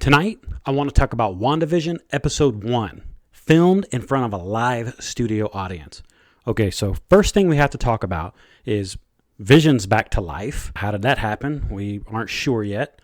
Tonight, I want to talk about WandaVision Episode 1, filmed in front of a live studio audience. Okay, so first thing we have to talk about is Vision's back to life. How did that happen? We aren't sure yet.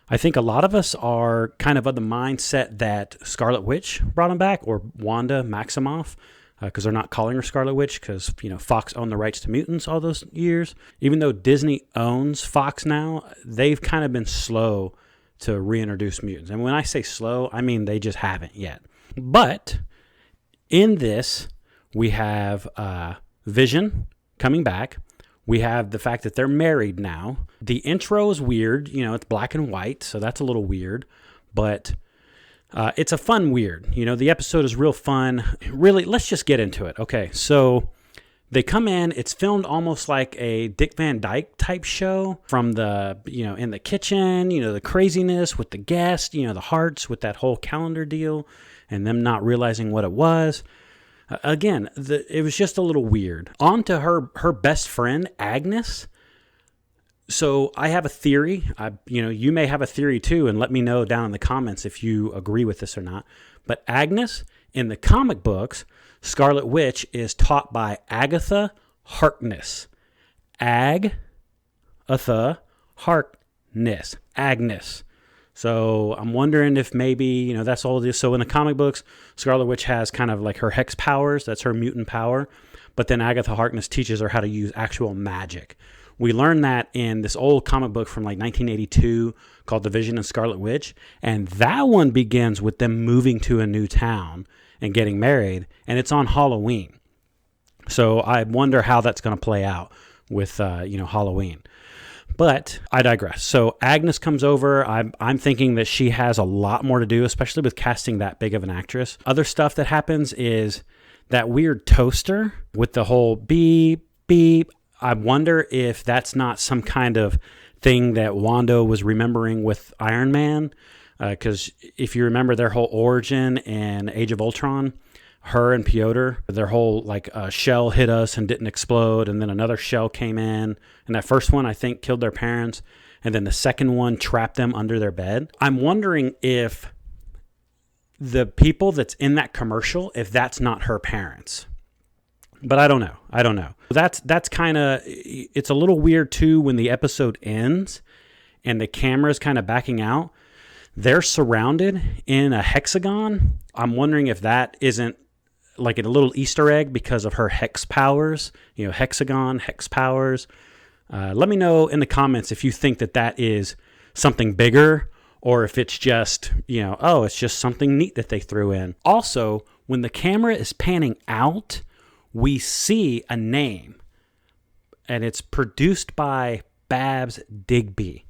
I think a lot of us are kind of the mindset that Scarlet Witch brought him back, or Wanda Maximoff, because they're not calling her Scarlet Witch because, Fox owned the rights to mutants all those years. Even though Disney owns Fox now, they've kind of been slow to reintroduce mutants. And when I say slow, I mean they just haven't yet. But in this, we have Vision coming back. We have the fact that they're married now. The intro is weird. It's black and white, so that's a little weird. But it's a fun weird. The episode is real fun. Really, let's just get into it. Okay, so they come in. It's filmed almost like a Dick Van Dyke type show from the, in the kitchen, the craziness with the guests, the hearts with that whole calendar deal and them not realizing what it was. Again, it was just a little weird. On to her best friend, Agnes. So I have a theory. You may have a theory too, and let me know down in the comments if you agree with this or not. But Agnes, in the comic books, Scarlet Witch is taught by Agatha Harkness. Agatha Harkness. Agnes. So I'm wondering if maybe, that's all it is. So in the comic books, Scarlet Witch has kind of like her Hex Powers. That's her mutant power. But then Agatha Harkness teaches her how to use actual magic. We learned that in this old comic book from like 1982 called The Vision and Scarlet Witch. And that one begins with them moving to a new town and getting married. And it's on Halloween. So I wonder how that's going to play out with, Halloween. But I digress. So Agnes comes over. I'm thinking that she has a lot more to do, especially with casting that big of an actress. Other stuff that happens is that weird toaster with the whole beep, beep. I wonder if that's not some kind of thing that Wanda was remembering with Iron Man. Because if you remember their whole origin in Age of Ultron, her and Piotr, their whole shell hit us and didn't explode, and then another shell came in, and that first one I think killed their parents, and then the second one trapped them under their bed. I'm wondering if the people that's in that commercial, if that's not her parents. But I don't know. That's kind of, it's a little weird too when the episode ends and the camera's kind of backing out. They're surrounded in a hexagon. I'm wondering if that isn't like a little Easter egg because of her Hex Powers, hexagon, Hex Powers. Let me know in the comments if you think that is something bigger or if it's just, it's just something neat that they threw in. Also, when the camera is panning out, we see a name, and it's produced by Babs Digby.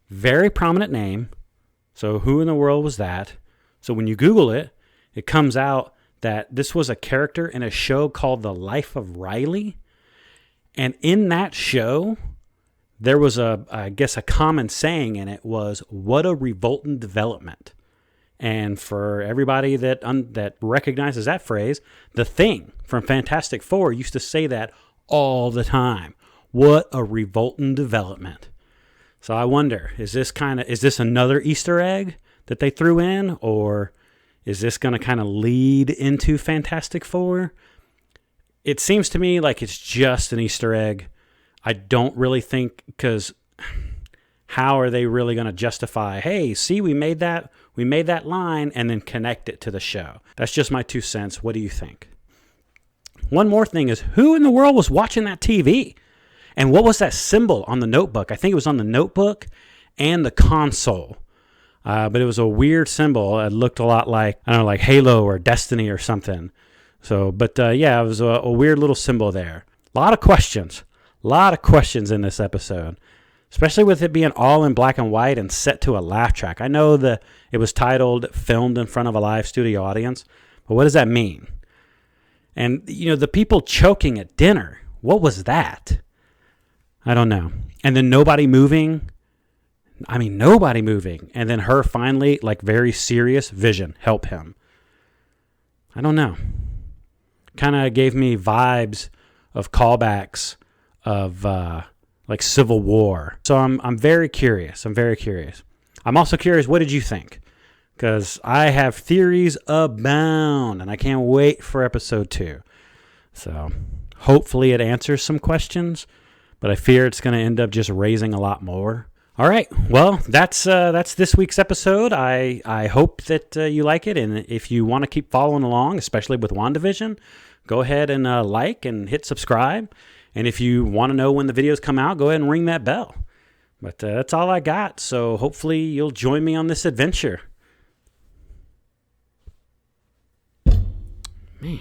Very prominent name. So who in the world was that? So when you Google it, it comes out that this was a character in a show called The Life of Riley. And in that show, there was a common saying in it was, "What a revolting development." And for everybody that recognizes that phrase, The Thing from Fantastic Four used to say that all the time. What a revolting development. So I wonder, is this another Easter egg that they threw in, or is this going to kind of lead into Fantastic Four? It seems to me like it's just an Easter egg. I don't really think, because how are they really going to justify, hey, see, we made that line and then connect it to the show? That's just my 2 cents. What do you think? One more thing is, who in the world was watching that TV? And what was that symbol on the notebook? I think it was on the notebook and the console. But it was a weird symbol. It looked a lot like Halo or Destiny or something. So, but it was a weird little symbol there. A lot of questions in this episode, especially with it being all in black and white and set to a laugh track. I know that it was titled Filmed in Front of a Live Studio Audience, but what does that mean? And, the people choking at dinner, what was that? I don't know. And then nobody moving. And then her finally, very serious, Vision, help him. I don't know. Kind of gave me vibes of callbacks of Civil War. So I'm very curious. I'm also curious, what did you think? because I have theories abound, and I can't wait for episode 2. So hopefully it answers some questions, but I fear it's going to end up just raising a lot more. All right, well, that's this week's episode. I hope that you like it, and if you want to keep following along, especially with WandaVision, go ahead and like and hit subscribe. And if you want to know when the videos come out, go ahead and ring that bell. But that's all I got, so hopefully you'll join me on this adventure. Man.